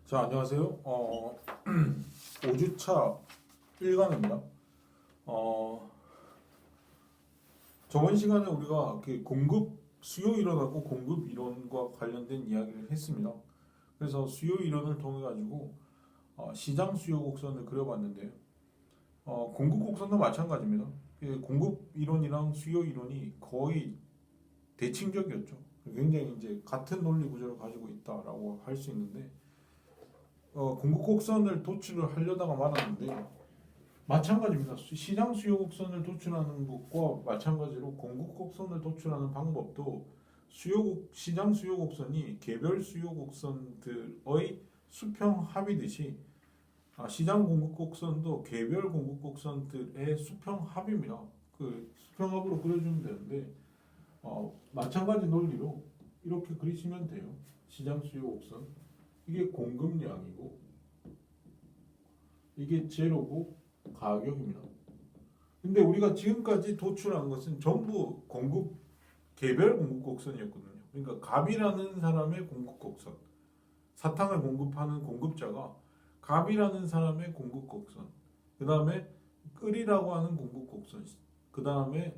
자, 안녕하세요. 5주차 1강입니다. 저번 시간에 우리가 그 공급 수요 이론하고 공급 이론과 관련된 이야기를 했습니다. 그래서 수요 이론을 통해 가지고 시장 수요 곡선을 그려봤는데요. 공급 곡선도 마찬가지입니다. 그 공급 이론이랑 수요 이론이 거의 대칭적이었죠. 굉장히 이제 같은 논리 구조를 가지고 있다라고 할 수 있는데. 공급 곡선을 도출을 하려다가 말았는데 마찬가지입니다. 시장 수요 곡선을 도출하는 것과 마찬가지로 공급 곡선을 도출하는 방법도 시장 수요 곡선이 개별 수요 곡선들의 수평 합이듯이 시장 공급 곡선도 개별 공급 곡선들의 수평 합입니다. 그 수평 합으로 그려주면 되는데 마찬가지 논리로 이렇게 그리시면 돼요. 시장 수요 곡선. 이게 공급량이고 이게 재료고 가격입니다. 근데 우리가 지금까지 도출한 것은 전부 개별 공급 곡선이었거든요. 그러니까 갑이라는 사람의 공급 곡선, 사탕을 공급하는 공급자가 갑이라는 사람의 공급 곡선, 그 다음에 을이라고 하는 공급 곡선, 그 다음에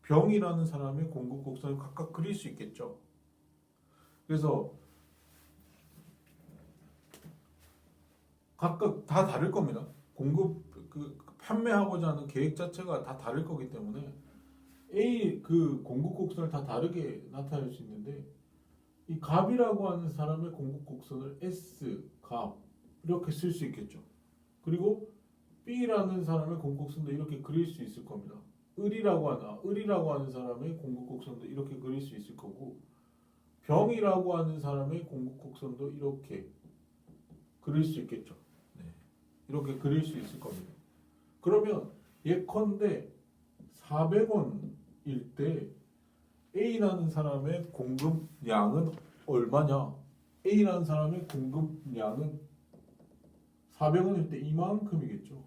병이라는 사람의 공급 곡선을 각각 그릴 수 있겠죠. 그래서 각각 다 다를 겁니다. 판매하고자 하는 계획 자체가 다 다를 거기 때문에 그 공급 곡선을 다 다르게 나타낼 수 있는데 이 갑이라고 하는 사람의 공급 곡선을 S 갑 이렇게 쓸 수 있겠죠. 그리고 B라는 사람의 공급 곡선도 이렇게 그릴 수 있을 겁니다. 을이라고 하는 사람의 공급 곡선도 이렇게 그릴 수 있을 거고 병이라고 하는 사람의 공급 곡선도 이렇게 그릴 수 있겠죠. 이렇게 그릴 수 있을 겁니다. 그러면 예컨대 400원일 때 A라는 사람의 공급량은 얼마냐? A라는 사람의 공급량은 400원일 때 이만큼이겠죠.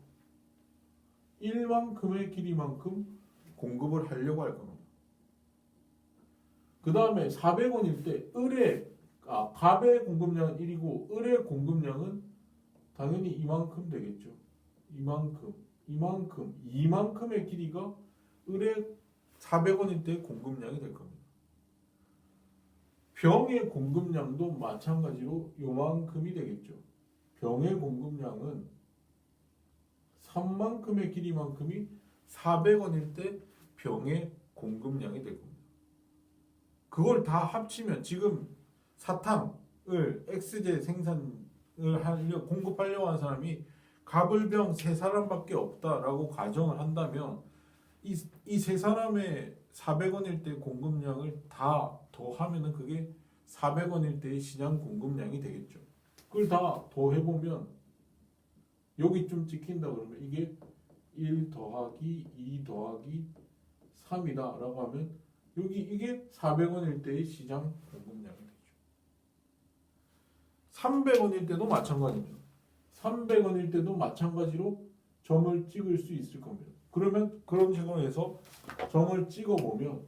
1만큼의 길이만큼 공급을 하려고 할 겁니다. 그 다음에 400원일 때 갑의 공급량은 1이고 을의 공급량은 당연히 이만큼 되겠죠. 이만큼의 길이가 을의 400원일 때 공급량이 될 겁니다. 병의 공급량도 마찬가지로 요만큼이 되겠죠. 병의 공급량은 3만큼의 길이만큼이 400원일 때 병의 공급량이 될 겁니다. 그걸 다 합치면 지금 사탕을 XJ 공급하려고 하는 사람이 갑을병 세 사람밖에 없다라고 가정을 한다면 이 세 사람의 400원일 때 공급량을 다 더하면은 그게 400원일 때의 시장 공급량이 되겠죠. 그걸 다 더해보면 여기 좀 찍힌다 그러면 이게 1 더하기 2 더하기 3이다 라고 하면 이게 400원일 때의 시장 공급량이 되죠. 300원일 때도 마찬가지입니다. 300원일 때도 마찬가지로 점을 찍을 수 있을 겁니다. 그러면 그런 식으로 해서 점을 찍어보면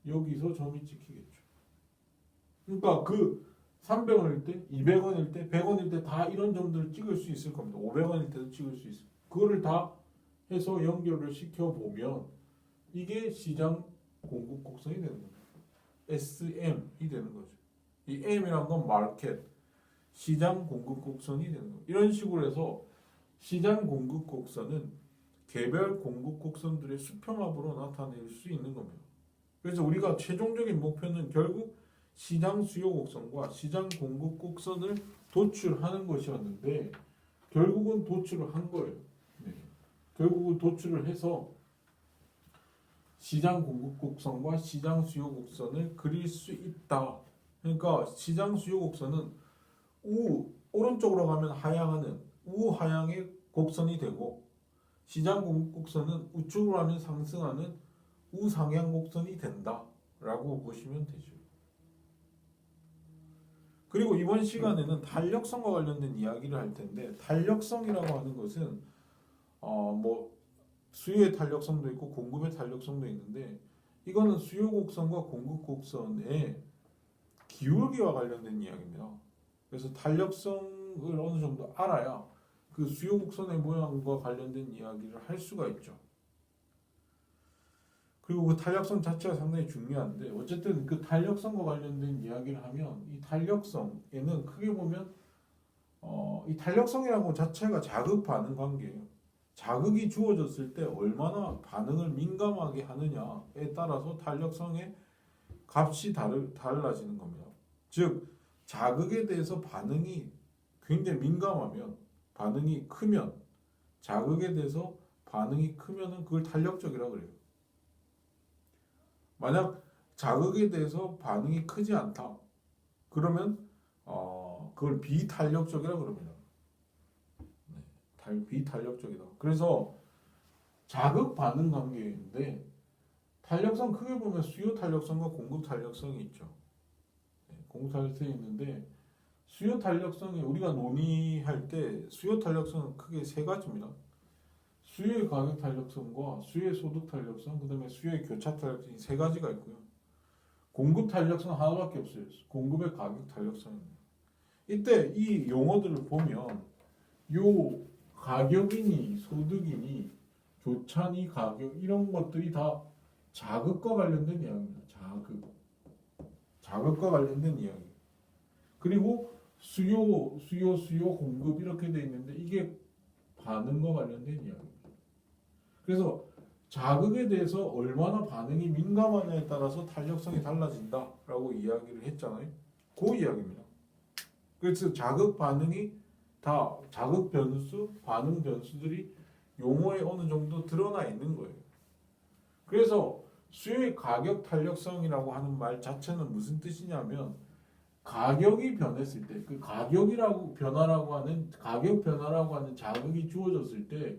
여기서 점이 찍히겠죠. 그러니까 그 300원일 때, 200원일 때, 100원일 때 다 이런 점들을 찍을 수 있을 겁니다. 500원일 때도 찍을 수 있어요. 그거를 다 해서 연결을 시켜보면 이게 시장 공급 곡선이 되는 겁니다. SM이 되는 거죠. 이 M이란 건 마켓, 시장 공급 곡선이 되는 겁니다. 이런 식으로 해서 시장 공급 곡선은 개별 공급 곡선들의 수평합으로 나타낼 수 있는 겁니다. 그래서 우리가 최종적인 목표는 결국 시장 수요 곡선과 시장 공급 곡선을 도출하는 것이었는데 결국은 도출을 한 거예요. 결국은 도출을 해서 시장 공급 곡선과 시장 수요 곡선을 그릴 수 있다. 그러니까 시장 수요 곡선은 오른쪽으로 가면 하향하는 우하향의 곡선이 되고 시장 공급 곡선은 우측으로 하면 상승하는 우상향 곡선이 된다라고 보시면 되죠. 그리고 이번 시간에는 탄력성과 관련된 이야기를 할 텐데 탄력성이라고 하는 것은 수요의 탄력성도 있고 공급의 탄력성도 있는데 이거는 수요 곡선과 공급 곡선의 기울기와 관련된 이야기입니다. 그래서 탄력성을 어느 정도 알아야 그 수요 곡선의 모양과 관련된 이야기를 할 수가 있죠. 그리고 그 탄력성 자체가 상당히 중요한데 어쨌든 그 탄력성과 관련된 이야기를 하면 이 탄력성에는 크게 보면 이 탄력성이라는 것 자체가 자극 반응 관계예요. 자극이 주어졌을 때 얼마나 반응을 민감하게 하느냐에 따라서 탄력성의 값이 달라지는 겁니다. 즉 자극에 대해서 반응이 굉장히 민감하면 반응이 크면 자극에 대해서 반응이 크면은 그걸 탄력적이라고 그래요. 만약 자극에 대해서 반응이 크지 않다. 그러면 그걸 비탄력적이라고 그럽니다. 비탄력적이다. 그래서 자극 반응 관계인데 탄력성 크게 보면 수요 탄력성과 공급 탄력성이 있죠. 공급 탄력성이 있는데 수요 탄력성이 우리가 논의할 때 수요 탄력성은 크게 세 가지입니다. 수요의 가격 탄력성과 수요의 소득 탄력성, 그다음에 수요의 교차 탄력성 세 가지가 있고요. 공급 탄력성 하나밖에 없어요. 공급의 가격 탄력성입니다. 이때 이 용어들을 보면 요 가격이니 소득이니 교차니 가격 이런 것들이 다 자극과 관련된 이야기입니다. 자극과 관련된 이야기. 그리고 수요 공급 이렇게 돼 있는데 이게 반응과 관련된 이야기입니다. 그래서 자극에 대해서 얼마나 반응이 민감하냐에 따라서 탄력성이 달라진다라고 이야기를 했잖아요. 그 이야기입니다. 그래서 자극 반응이 다 자극 변수, 반응 변수들이 용어에 어느 정도 드러나 있는 거예요. 그래서 수요의 가격 탄력성이라고 하는 말 자체는 무슨 뜻이냐면 가격이 변했을 때 그 가격이라고 변화라고 하는 가격 변화라고 하는 자극이 주어졌을 때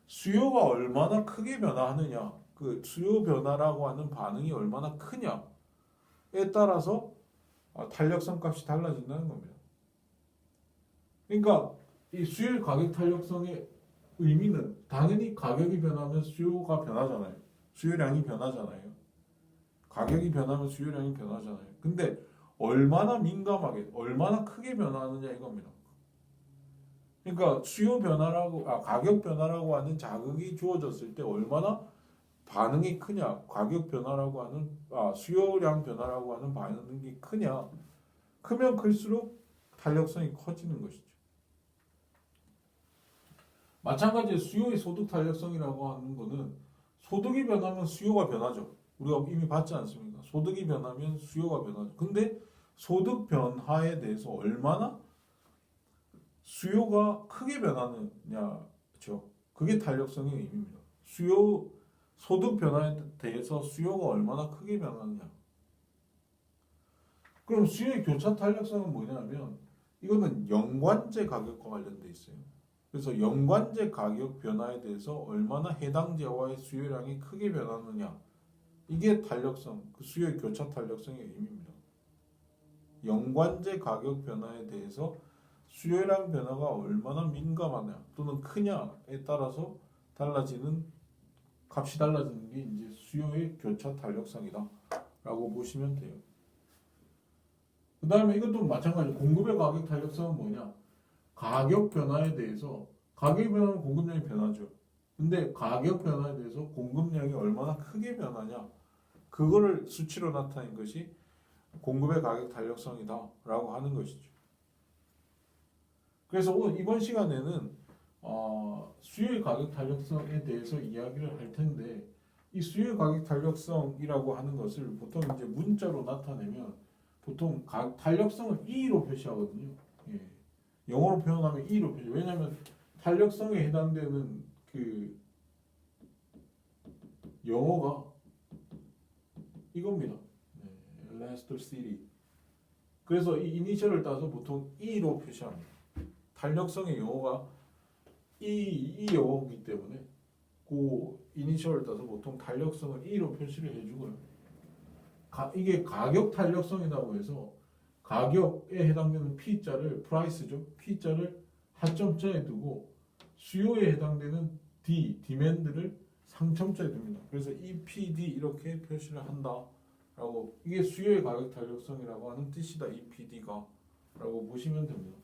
수요가 얼마나 크게 변화하느냐, 그 수요 변화라고 하는 반응이 얼마나 크냐에 따라서 탄력성 값이 달라진다는 겁니다. 그러니까 이 수요의 가격 탄력성의 의미는 당연히 가격이 변하면 수요가 변하잖아요. 수요량이 변하잖아요. 가격이 변하면 수요량이 변하잖아요. 근데 얼마나 민감하게, 얼마나 크게 변화하느냐 이겁니다. 그러니까 수요 변화라고, 가격 변화라고 하는 자극이 주어졌을 때 얼마나 반응이 크냐, 가격 변화라고 하는, 수요량 변화라고 하는 반응이 크냐, 크면 클수록 탄력성이 커지는 것이죠. 마찬가지로 수요의 소득 탄력성이라고 하는 거는 소득이 변하면 수요가 변하죠. 우리가 이미 봤지 않습니까? 소득이 변하면 수요가 변하죠. 근데 소득 변화에 대해서 얼마나 수요가 크게 변하느냐죠. 그게 탄력성의 의미입니다. 소득 변화에 대해서 수요가 얼마나 크게 변하느냐. 그럼 수요의 교차 탄력성은 뭐냐면 이거는 연관제 가격과 관련돼 있어요. 그래서 연관제 가격 변화에 대해서 얼마나 해당 제와의 수요량이 크게 변하느냐. 이게 탄력성, 그 수요의 교차 탄력성의 의미입니다. 연관제 가격 변화에 대해서 수요량 변화가 얼마나 민감하냐 또는 크냐에 따라서 값이 달라지는 게 이제 수요의 교차 탄력성이다라고 보시면 돼요. 그 다음에 이것도 마찬가지. 공급의 가격 탄력성은 뭐냐? 가격 변화에 대해서 가격이 변하면 공급량이 변하죠. 근데 가격 변화에 대해서 공급량이 얼마나 크게 변하냐? 그거를 수치로 나타낸 것이 공급의 가격 탄력성이다라고 하는 것이죠. 그래서 이번 시간에는 수요의 가격 탄력성에 대해서 이야기를 할 텐데 이 수요의 가격 탄력성이라고 하는 것을 보통 이제 문자로 나타내면 보통 탄력성을 E로 표시하거든요. 예. 영어로 표현하면 E로 표시. 왜냐하면 탄력성에 해당되는 그 영어가 이겁니다. 네. elasticity. 그래서 이 이니셜을 따서 보통 E로 표시합니다. 탄력성의 용어가 이 영어이기 때문에 그 이니셜을 따서 보통 탄력성을 E로 표시를 해주고요. 이게 가격 탄력성이라고 해서 가격에 해당되는 P자를 price죠. P자를 하점자에 두고 수요에 해당되는 demand를 상점자에 둡니다. 그래서 EPD 이렇게 표시를 한다라고 이게 수요의 가격 탄력성이라고 하는 뜻이다. EPD가 라고 보시면 됩니다.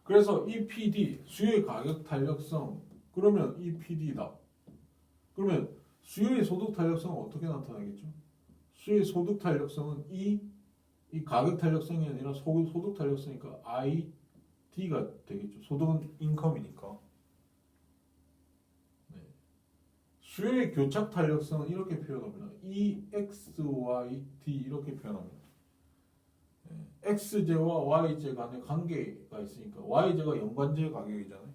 그래서 EPD, 수요의 가격 탄력성, 그러면 EPD다. 그러면 수요의 소득 탄력성은 어떻게 나타나겠죠? 수요의 소득 탄력성은 이 가격 탄력성이 아니라 소득 탄력성이니까 ID가 되겠죠. 소득은 인컴이니까. 네. 수요의 교착 탄력성은 이렇게 표현합니다. EXYD 이렇게 표현합니다. 네. X제와 Y제 간의 관계가 있으니까 Y제가 연관제 가격이잖아요.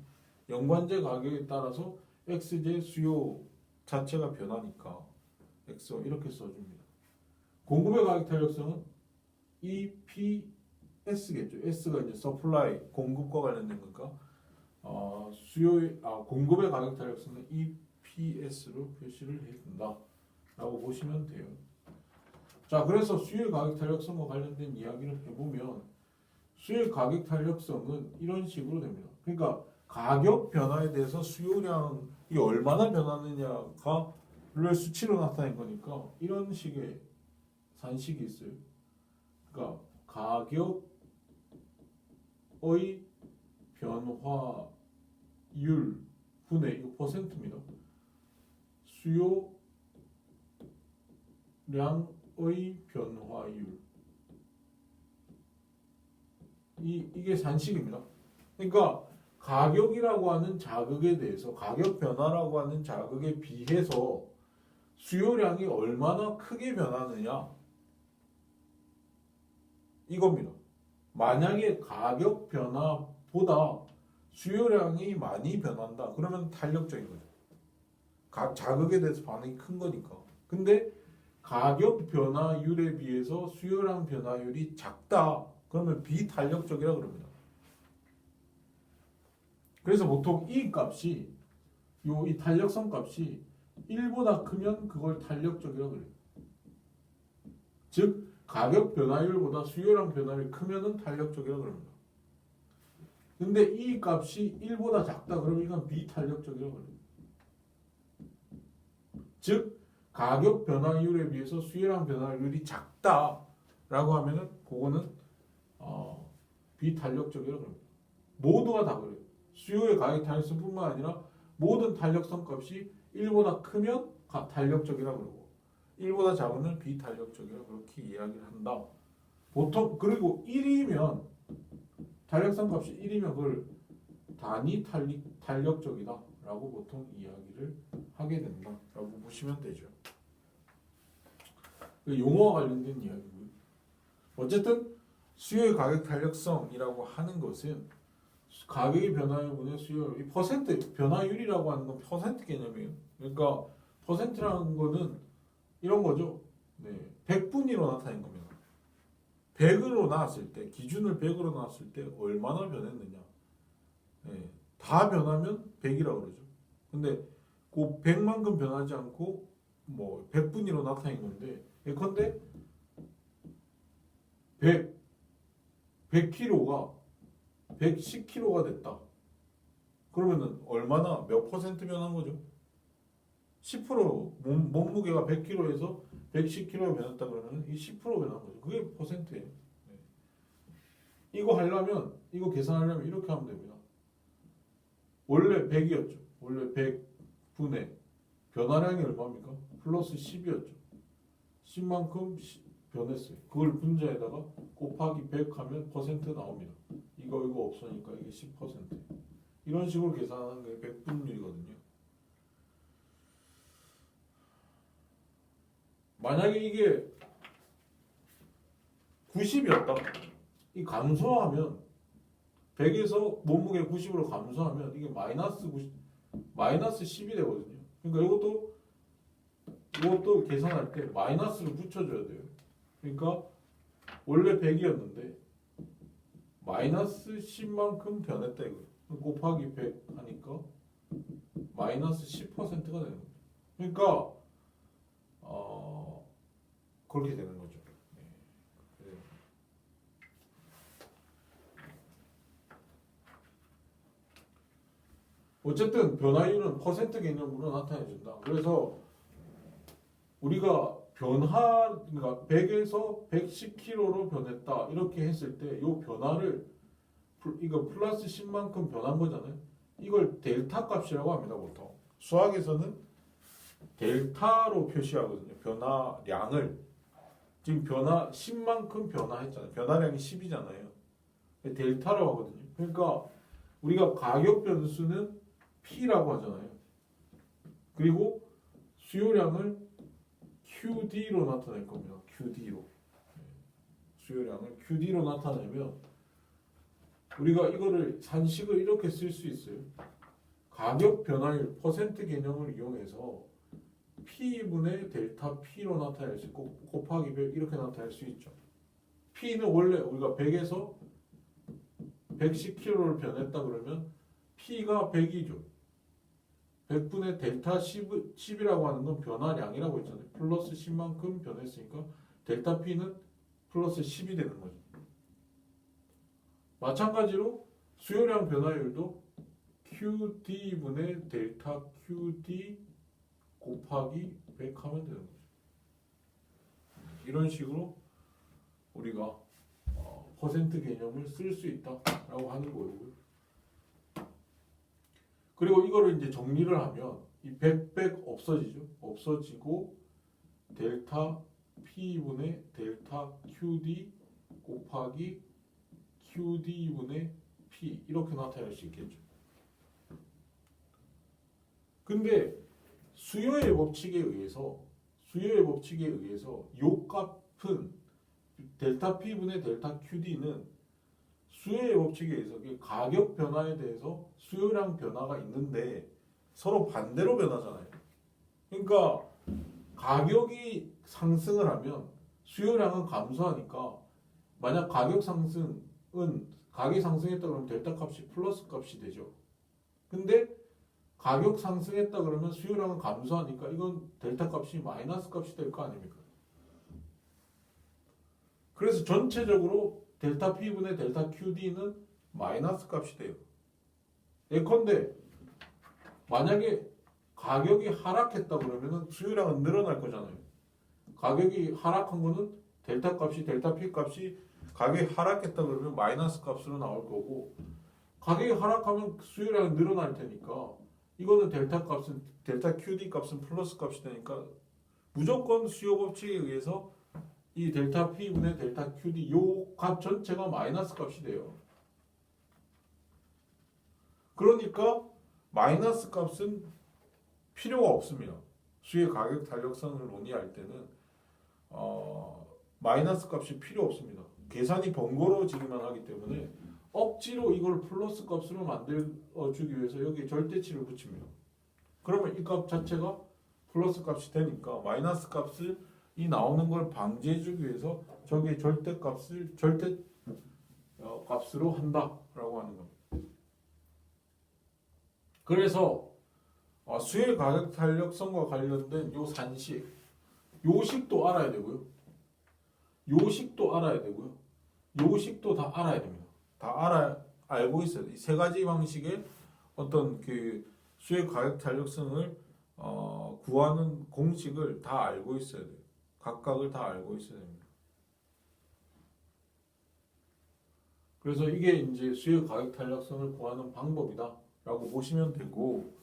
연관제 가격에 따라서 X제 수요 자체가 변하니까 X와 이렇게 써줍니다. 공급의 가격 탄력성은 EPS겠죠. S가 이제 supply 공급과 관련된 거니까 공급의 가격 탄력성은 EPS로 표시를 해준다라고 보시면 돼요. 자, 그래서 수요의 가격 탄력성과 관련된 이야기를 해보면 수요의 가격 탄력성은 이런 식으로 됩니다. 그러니까 가격 변화에 대해서 수요량이 얼마나 변하느냐를 수치로 나타낸 거니까 이런 식의 산식이 있어요. 그러니까 가격의 변화율 분의 이거 퍼센트입니다. 수요량의 변화율 이게 산식입니다. 그러니까 가격이라고 하는 자극에 대해서 가격 변화라고 하는 자극에 비해서 수요량이 얼마나 크게 변하느냐 이겁니다. 만약에 가격 변화보다 수요량이 많이 변한다 그러면 탄력적인 거죠. 자극에 대해서 반응이 큰 거니까. 근데 가격 변화율에 비해서 수요량 변화율이 작다 그러면 비탄력적이라 그럽니다. 그래서 보통 이 값이 이 탄력성 값이 1보다 크면 그걸 탄력적이라고 그래요. 즉 가격 변화율보다 수요량 변화율이 크면은 탄력적이라고 그럽니다. 근데 이 값이 1보다 작다 그러면 이건 비탄력적이라고 그래요. 즉 가격 변화율에 비해서 수요량 변화율이 작다라고 하면은 그거는 비탄력적이라고 합니다. 모두가 다 그래요. 수요의 가격 탄력성뿐만 아니라 모든 탄력성 값이 1보다 크면 탄력적이라고 그러고 1보다 작으면 비탄력적이라고 그렇게 이야기를 한다. 보통 그리고 1이면 탄력성 값이 1이면 그걸 단위 탄력적이다라고 보통 이야기를 하게 된다라고 보시면 되죠. 용어와 관련된 이야기고요. 어쨌든 수요의 가격 탄력성이라고 하는 것은 가격의 변화율분의 수요율, 이 퍼센트 변화율이라고 하는 건 퍼센트 개념이에요. 그러니까 퍼센트라는 거는 이런 거죠. 네, 100분위로 나타낸 겁니다. 100으로 나왔을 때 기준을 100으로 나왔을 때 얼마나 변했느냐. 네, 다 변하면 100이라고 그러죠. 근데 그 100만큼 변하지 않고 뭐 100분위로 나타낸 건데 예컨대 100kg가 110kg가 됐다. 그러면은 얼마나 몇 퍼센트 변한 거죠? 10% 몸무게가 100kg에서 110kg가 변했다 그러면 이 10% 변한 거죠. 그게 퍼센트예요. 네. 이거 하려면 이거 계산하려면 이렇게 하면 됩니다. 원래 100이었죠. 원래 100분의 변화량이 얼마입니까? 플러스 10이었죠. 10만큼 변했어요. 그걸 분자에다가 곱하기 100 하면 퍼센트 나옵니다. 이거 없으니까 이게 10%. 이런 식으로 계산하는 게 100분율이거든요. 만약에 이게 90이었다. 이 감소하면 100에서 몸무게 90으로 감소하면 이게 마이너스 10이 되거든요. 그러니까 이것도 계산할 때 마이너스를 붙여줘야 돼요. 그러니까 원래 100이었는데 마이너스 10만큼 변했다 이거예요. 곱하기 100 하니까 마이너스 10%가 되는 거죠. 그러니까 그렇게 되는 거죠. 네. 어쨌든 변화율은 퍼센트 개념으로 나타내준다. 그래서 우리가 그러니까 100에서 110kg로 변했다 이렇게 했을 때 이 변화를 이거 플러스 10만큼 변한 거잖아요. 이걸 델타 값이라고 합니다. 보통 수학에서는 델타로 표시하거든요. 변화량을 지금 변화 10만큼 변화했잖아요. 변화량이 10이잖아요. 델타라고 하거든요. 그러니까 우리가 가격 변수는 P라고 하잖아요. 그리고 수요량을 QD로 나타낼 겁니다. QD로. 수요량을 QD로 나타내면 우리가 이거를 산식을 이렇게 쓸 수 있어요. 가격 변화율 퍼센트 개념을 이용해서 P분의 델타 P로 나타낼 수 있고 곱하기 100 이렇게 나타낼 수 있죠. P는 원래 우리가 100에서 110kg를 변했다 그러면 P가 100이죠. 100분의 델타 10이라고 하는 건 변화량이라고 했잖아요. 플러스 10만큼 변했으니까 델타 P는 플러스 10이 되는 거죠. 마찬가지로 수요량 변화율도 QD분의 델타 QD 곱하기 100 하면 되는 거죠. 이런 식으로 우리가 퍼센트 개념을 쓸 수 있다라고 하는 거고요. 그리고 이거를 이제 정리를 하면 이 100 없어지죠. 없어지고 델타 P분의 델타 QD 곱하기 QD분의 P 이렇게 나타낼 수 있겠죠. 근데 수요의 법칙에 의해서 요 값은 델타 P분의 델타 QD는 수요의 법칙에 의해서 가격 변화에 대해서 수요량 변화가 있는데 서로 반대로 변하잖아요. 그러니까 가격이 상승을 하면 수요량은 감소하니까 만약 가격이 상승했다 그러면 델타 값이 플러스 값이 되죠. 근데 가격 상승했다 그러면 수요량은 감소하니까 이건 델타 값이 마이너스 값이 될 거 아닙니까? 그래서 전체적으로 델타 P분의 델타 QD는 마이너스 값이 돼요. 예컨대 만약에 가격이 하락했다 그러면 수요량은 늘어날 거잖아요. 가격이 하락한 거는 델타 값이 델타 P 값이 가격이 하락했다 그러면 마이너스 값으로 나올 거고 가격이 하락하면 수요량이 늘어날 테니까 이거는 델타 값은 델타 QD 값은 플러스 값이 되니까 무조건 수요 법칙에 의해서 이 델타 P분의 델타 QD 요 값 전체가 마이너스 값이 돼요. 그러니까 마이너스 값은 필요가 없습니다. 수요의 가격 탄력성을 논의할 때는 마이너스 값이 필요 없습니다. 계산이 번거로워지기만 하기 때문에 억지로 이걸 플러스 값으로 만들어주기 위해서 여기에 절대치를 붙입니다. 그러면 이 값 자체가 플러스 값이 되니까 마이너스 값을 이 나오는 걸 방지해주기 위해서 저기에 절대 값으로 한다라고 하는 겁니다. 그래서 수요의 가격 탄력성과 관련된 요 산식, 요식도 알아야 되고요. 요식도 알아야 되고요. 요식도 다 알아야 됩니다. 다 알고 있어야 돼요. 이 세 가지 방식의 어떤 그 수요의 가격 탄력성을 구하는 공식을 다 알고 있어야 돼요. 각각을 다 알고 있어야 됩니다. 그래서 이게 이제 수요 가격 탄력성을 구하는 방법이다라고 보시면 되고,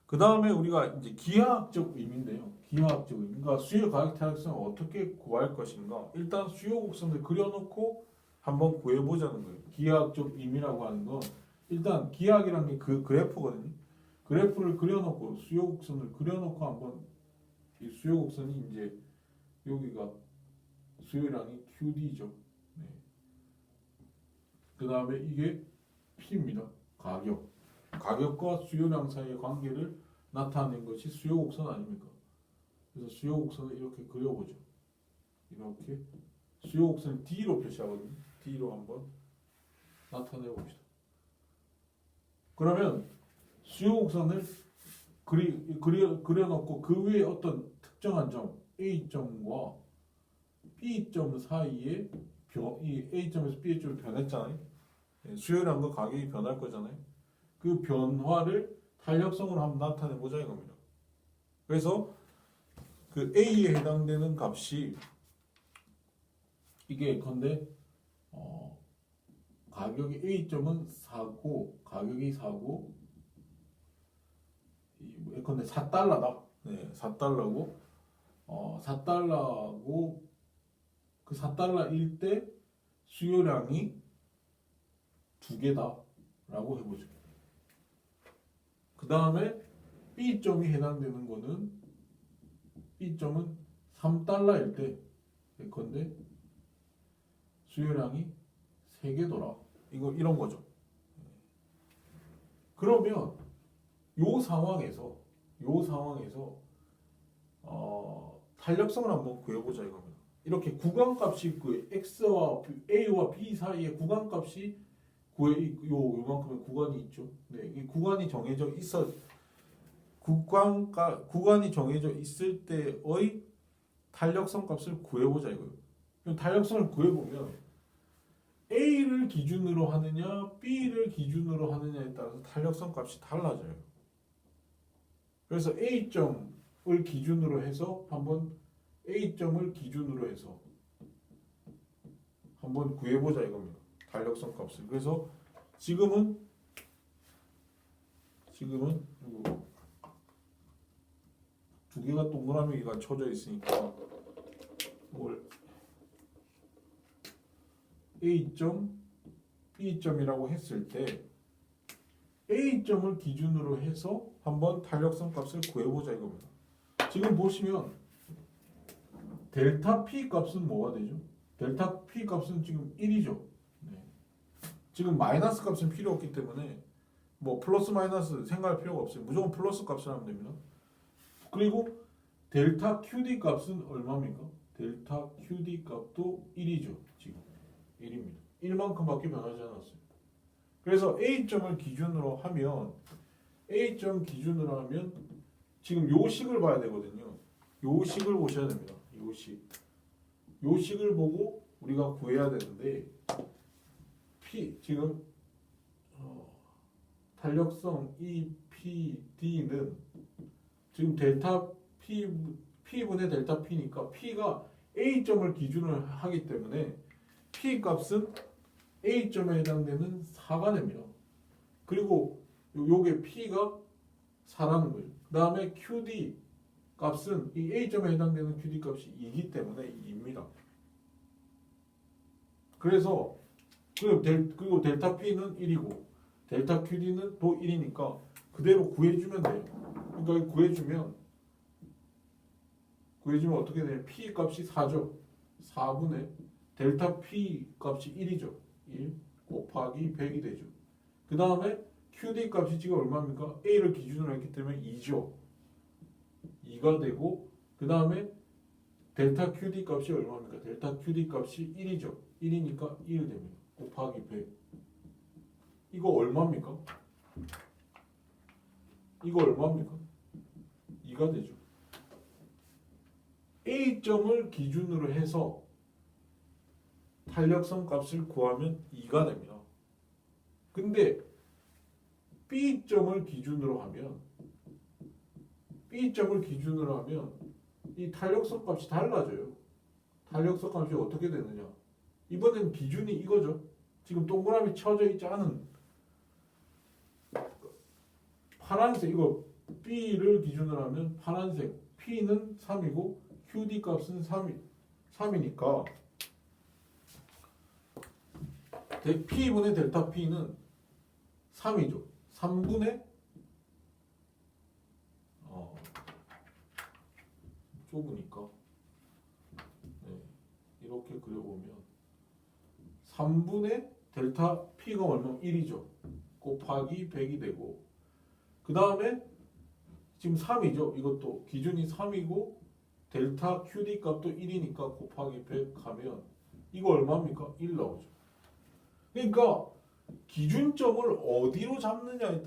그 다음에 우리가 이제 기하학적 의미인데요. 기하학적 의미. 그러니까 수요 가격 탄력성을 어떻게 구할 것인가. 일단 수요 곡선을 그려놓고 한번 구해보자는 거예요. 기하학적 의미라고 하는 건 일단 기하학이라는 게 그 그래프거든요. 그래프를 그려놓고 수요 곡선을 그려놓고 한번 이 수요 곡선이 이제 여기가 수요량이 QD죠. 네. 그 다음에 이게 P입니다. 가격과 수요량 사이의 관계를 나타낸 것이 수요 곡선 아닙니까? 그래서 수요 곡선을 이렇게 그려보죠. 이렇게 수요 곡선을 D로 표시하거든요. D로 한번 나타내 봅시다. 그러면 수요 곡선을 그려놓고 그 위에 어떤 특정한 점 A점과 B점 사이에 이 A점에서 B점이 변했잖아요. 수요량과 가격이 변할 거잖아요. 그 변화를 탄력성으로 한번 나타내 보자 이겁니다. 그래서 그 A에 해당되는 값이 이게 건데 가격이 A점은 4고 가격이 4고 예컨대 4달러다. 네, 4달러고 4달러고 그 4달러일 때 수요량이 2개다라고 해보죠. 그 다음에 B점이 해당되는 거는 B점은 3달러일 때 예컨대 수요량이 3개더라. 이런 거죠. 그러면 요 상황에서 탄력성을 한번 구해보자 이겁니다. 이렇게 구간값이 그 x와 a와 b 사이의 구간값이 요만큼의 구간이 있죠. 네, 이 구간이 정해져 있어 구간이 정해져 있을 때의 탄력성 값을 구해보자 이거예요. 탄력성을 구해보면 A를 기준으로 하느냐 B를 기준으로 하느냐에 따라서 탄력성 값이 달라져요. 그래서 A점을 기준으로 해서 한번 구해보자 이겁니다. 탄력성 값을. 그래서 지금은 두 개가 동그라미가 쳐져 있으니까 A점, B점이라고 했을 때 A점을 기준으로 해서 한번 탄력성 값을 구해보자 이겁니다. 지금 보시면 델타 P 값은 뭐가 되죠? 델타 P 값은 지금 1이죠. 네. 지금 마이너스 값은 필요 없기 때문에 뭐 플러스 마이너스 생각할 필요가 없어요. 무조건 플러스 값을 하면 됩니다. 그리고 델타 QD 값은 얼마입니까? 델타 QD 값도 1이죠. 지금 1입니다. 1만큼밖에 변하지 않았어요. 그래서 A점을 기준으로 하면 지금 요 식을 봐야 되거든요. 요 식을 보셔야 됩니다. 요 식을 보고 우리가 구해야 되는데 지금 탄력성 EPD는 지금 델타 P분의 델타 P니까 P가 A점을 기준으로 하기 때문에 P 값은 A점에 해당되는 4가 됩니다. 그리고 요게 P가 4라는 거예요. 그 다음에 QD 값은 이 A점에 해당되는 QD 값이 2이기 때문에 2입니다. 그래서 그리고 델타 P는 1이고 델타 QD는 또 1이니까 그대로 구해주면 돼요. 그러니까 구해주면 어떻게 돼요? P 값이 4죠. 4분의 델타 P 값이 1이죠. 1 곱하기 100이 되죠. 그 다음에 QD 값이 지금 얼마입니까? A를 기준으로 했기 때문에 2죠. 2가 되고 그 다음에 델타 QD 값이 얼마입니까? 델타 QD 값이 1이죠. 1이니까 1 됩니다. 곱하기 100. 이거 얼마입니까? 2가 되죠. A점을 기준으로 해서 탄력성 값을 구하면 2가 됩니다. 근데 B점을 기준으로 하면 이 탄력성 값이 달라져요. 탄력성 값이 어떻게 되느냐? 이번엔 기준이 이거죠. 지금 동그라미 쳐져 있지 않은 파란색 이거 B를 기준으로 하면 파란색 P는 3이고 QD 값은 3이니까 P분의 델타 P는 3이죠. 3분의 좁으니까 이렇게 그려보면 3분의 델타 P가 얼마? 1이죠. 곱하기 100이 되고 그 다음에 지금 3이죠. 이것도 기준이 3이고 델타 QD 값도 1이니까 곱하기 100 하면 이거 얼마입니까? 1 나오죠. 그러니까 기준점을 어디로 잡느냐에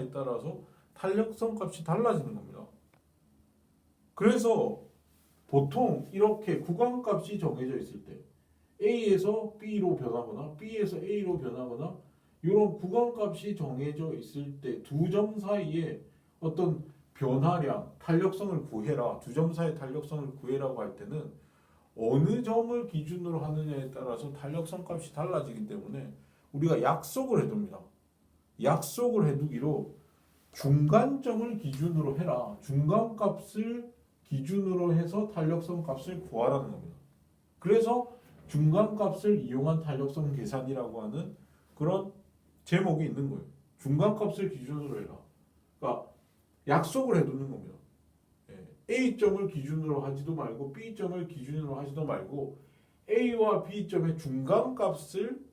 따라서 탄력성 값이 달라지는 겁니다. 그래서 보통 이렇게 구간값이 정해져 있을 때 A에서 B로 변하거나 B에서 A로 변하거나 이런 구간값이 정해져 있을 때 두 점 사이에 어떤 변화량, 탄력성을 구해라. 두 점 사이의 탄력성을 구해라고 할 때는 어느 점을 기준으로 하느냐에 따라서 탄력성 값이 달라지기 때문에 우리가 약속을 해둡니다. 약속을 해두기로 중간점을 기준으로 해라. 중간값을 기준으로 해서 탄력성 값을 구하라는 겁니다. 그래서 중간값을 이용한 탄력성 계산이라고 하는 그런 제목이 있는 거예요. 중간값을 기준으로 해라. 그러니까 약속을 해두는 겁니다. A점을 기준으로 하지도 말고 B점을 기준으로 하지도 말고 A와 B점의 중간값을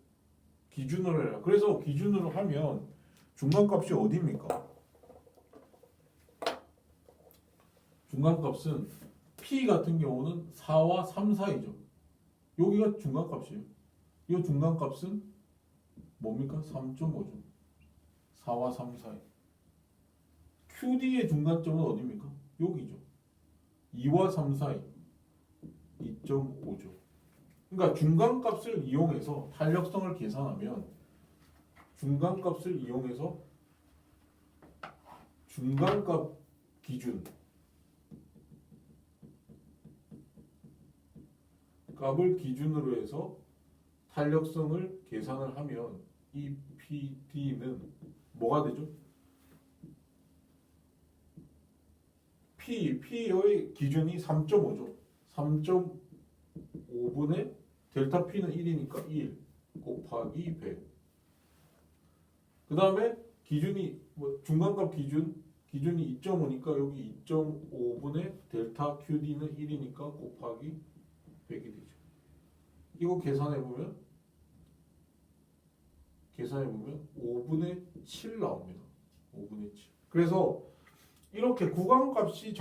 기준으로 해라. 그래서 기준으로 하면 중간값이 어디입니까? 중간값은 P 같은 경우는 4와 3 사이죠. 여기가 중간값이에요. 이 중간값은 뭡니까? 3.5죠. 4와 3 사이. QD의 중간점은 어디입니까? 여기죠. 2와 3 사이 2.5죠. 그러니까 중간값을 이용해서 탄력성을 계산하면 중간값을 이용해서 중간값 기준 값을 기준으로 해서 탄력성을 계산을 하면 이 PD는 뭐가 되죠? P의 기준이 3.5죠. 3.5분의 델타 P는 1이니까 1 곱하기 100. 그 다음에 기준이 중간값 기준이 2.5니까 여기 2.5분의 델타 QD는 1이니까 곱하기 100이 되죠. 이거 계산해보면 5분의 7 나옵니다. 5분의 7. 그래서 이렇게 구간값으로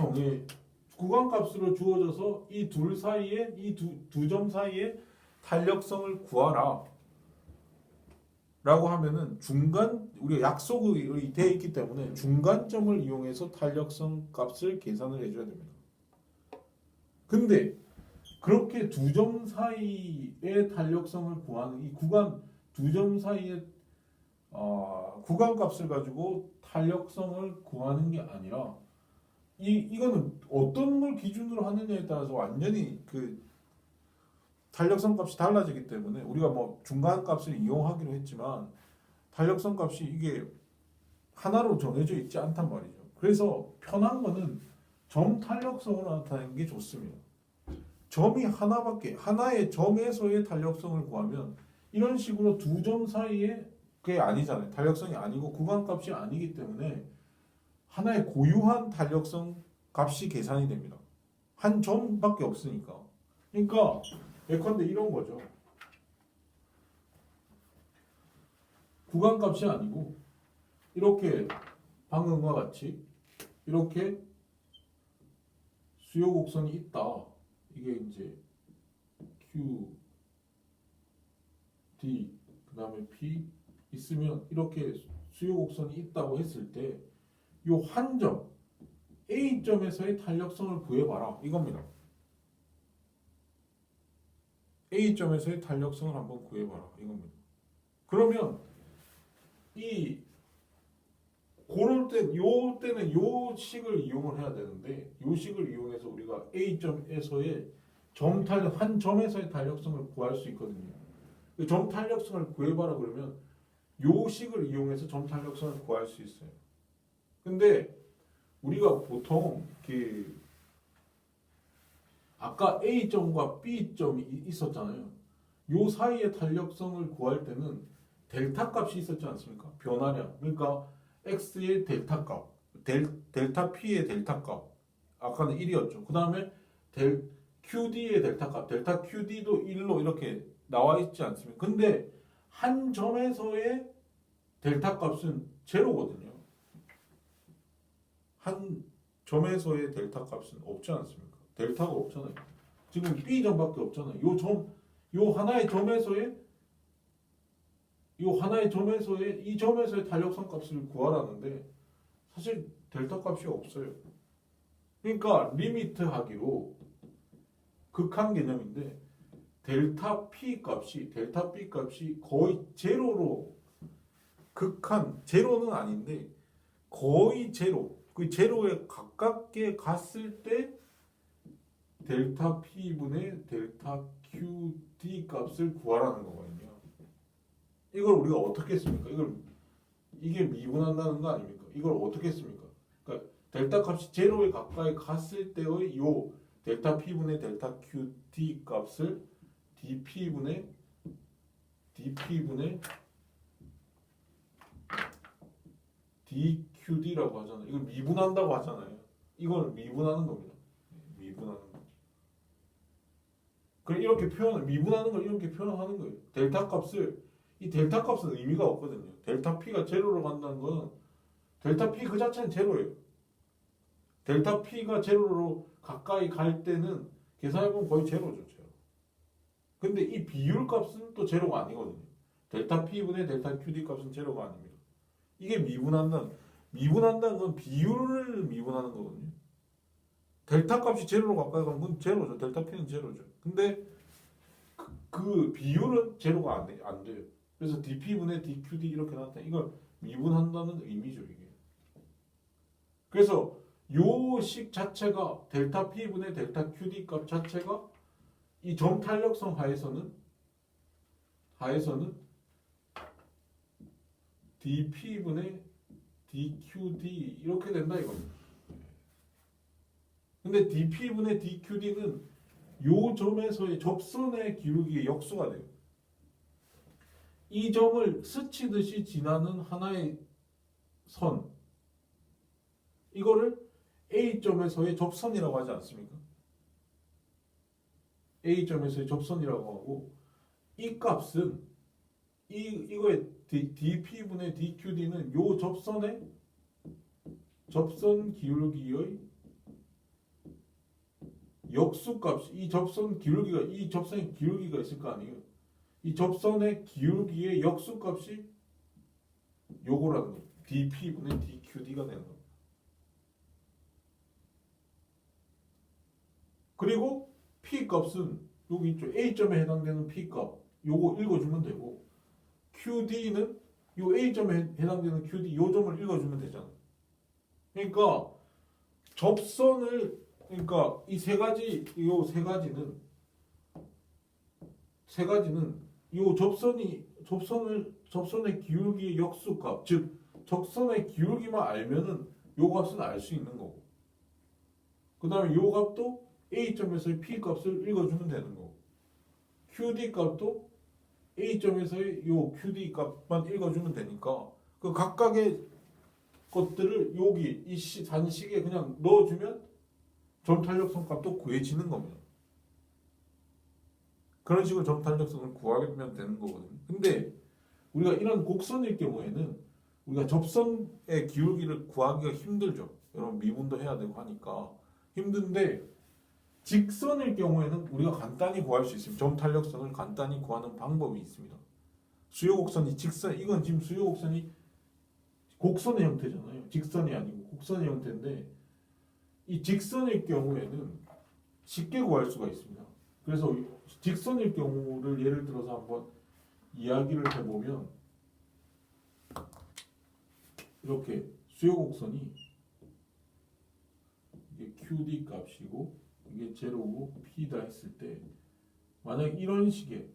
주어져서 이 둘 사이에 이 두 점 사이에 탄력성을 구하라 라고 하면은 우리가 약속이 되어 있기 때문에 중간점을 이용해서 탄력성 값을 계산을 해줘야 됩니다. 근데 그렇게 두 점 사이의 탄력성을 구하는 이 두 점 사이의 구간값을 가지고 탄력성을 구하는 게 아니라 이거는 어떤 걸 기준으로 하느냐에 따라서 완전히 그 탄력성 값이 달라지기 때문에 우리가 중간값을 이용하기로 했지만 탄력성 값이 이게 하나로 정해져 있지 않단 말이죠. 그래서 편한 거는 점 탄력성을 나타내는 게 좋습니다. 점이 하나의 점에서의 탄력성을 구하면 이런 식으로 두 점 사이에 그게 아니잖아요. 탄력성이 아니고 구간값이 아니기 때문에 하나의 고유한 탄력성 값이 계산이 됩니다. 한 점밖에 없으니까. 그러니까 예컨대 이런 거죠. 구간값이 아니고 이렇게 방금과 같이 이렇게 수요 곡선이 있다. 이게 이제 Q, D, 그 다음에 P 있으면 이렇게 수요 곡선이 있다고 했을 때 이 한 점 A점에서의 탄력성을 구해봐라 이겁니다. A점에서의 탄력성을 한번 구해봐라 이겁니다. 그러면 그럴 때는 요 식을 이용을 해야 되는데 요 식을 이용해서 우리가 A점에서의 한 점에서의 탄력성을 구할 수 있거든요. 점 탄력성을 구해봐라 그러면 요 식을 이용해서 점 탄력성을 구할 수 있어요. 근데 우리가 보통 아까 A점과 B점이 있었잖아요. 요 사이의 탄력성을 구할 때는 델타 값이 있었지 않습니까? 변화량. 그러니까 X의 델타 값, 델타 P의 델타 값. 아까는 1이었죠. 그 다음에 QD의 델타 값, 델타 QD도 1로 이렇게 나와 있지 않습니까? 근데 한 점에서의 델타 값은 제로거든요. 한 점에서의 델타 값은 없지 않습니까? 델타가 없잖아요. 지금 B점밖에 없잖아요. 요 하나의 점에서의 이 점에서의 탄력성 값을 구하라는데 사실 델타 값이 없어요. 그러니까 리미트 하기로 극한 개념인데 델타 B 값이 거의 제로로 제로는 아닌데 거의 제로, 그 제로에 가깝게 갔을 때 델타 P분의 델타 QD 값을 구하라는 거거든요. 이걸 우리가 어떻게 했습니까? 이게 미분한다는 거 아닙니까? 이걸 어떻게 했습니까? 그러니까 델타 값이 제로에 가까이 갔을 때의 요 델타 P분의 델타 QD 값을 DP분의 DQD라고 하잖아요. 이걸 미분한다고 하잖아요. 이걸 미분하는 겁니다. 미분하는 거. 그럼 이렇게 미분하는 걸 이렇게 표현하는 거예요. 델타 값을 이 델타 값은 의미가 없거든요. 델타 P가 제로로 간다는 건 델타 P 그 자체는 제로예요. 델타 P가 제로로 가까이 갈 때는 계산해보면 거의 제로죠. 제로. 근데 이 비율 값은 또 제로가 아니거든요. 델타 P분의 델타 QD 값은 제로가 아닙니다. 이게 미분한다는 건 비율을 미분하는 거거든요. 델타 값이 제로로 가까이 가면 그건 제로죠. 델타 P는 제로죠. 근데 그 비율은 제로가 안 돼요. 그래서 dP분의 dQD 이렇게 나타나. 이걸 미분한다는 의미죠. 이게. 그래서 요 식 자체가 델타 P분의 델타 QD 값 자체가 이 점탄력성 하에서는 dP분의 dQD 이렇게 된다 이겁니다. 근데 dP분의 dQD는 요 점에서의 접선의 기울기의 역수가 돼요. 이 점을 스치듯이 지나는 하나의 선, 이거를 A점에서의 접선이라고 하지 않습니까? A점에서의 접선이라고 하고, 이 값은 이거의 dP분의 dQD는 요 접선 기울기의 역수값, 이 접선의 기울기가 있을 거 아니에요. 이 접선의 기울기의 역수값이 요거라는 거예요. dP분의 dQD가 되는 겁니다. 그리고 P 값은 여기 있죠. A점에 해당되는 P 값, 요거 읽어주면 되고, QD는 요 A점에 해당되는 QD, 요 점을 읽어주면 되잖아요. 그러니까 이 세 가지는 요 접선의 기울기의 역수값, 즉 접선의 기울기만 알면은 요 값은 알 수 있는 거고, 그 다음에 요 값도 A점에서의 P 값을 읽어주면 되는 거고, QD 값도 A점에서의 요 QD 값만 읽어주면 되니까 그 각각의 것들을 여기 이 단식에 그냥 넣어주면 점탄력성 값도 구해지는 겁니다. 그런 식으로 점탄력성을 구하면 되는 거거든요. 근데 우리가 이런 곡선일 경우에는 우리가 접선의 기울기를 구하기가 힘들죠. 여러분 미분도 해야 되고 하니까 힘든데, 직선일 경우에는 우리가 간단히 구할 수 있습니다. 점탄력성을 간단히 구하는 방법이 있습니다. 수요곡선이 직선, 이건 지금 수요곡선이 곡선의 형태잖아요. 직선이 아니고 곡선의 형태인데, 이 직선일 경우에는 쉽게 구할 수가 있습니다. 그래서 직선일 경우를 예를 들어서 한번 이야기를 해보면, 이렇게 수요곡선이 이게 QD 값이고 이게 제로고 P다 했을 때, 만약 이런 식의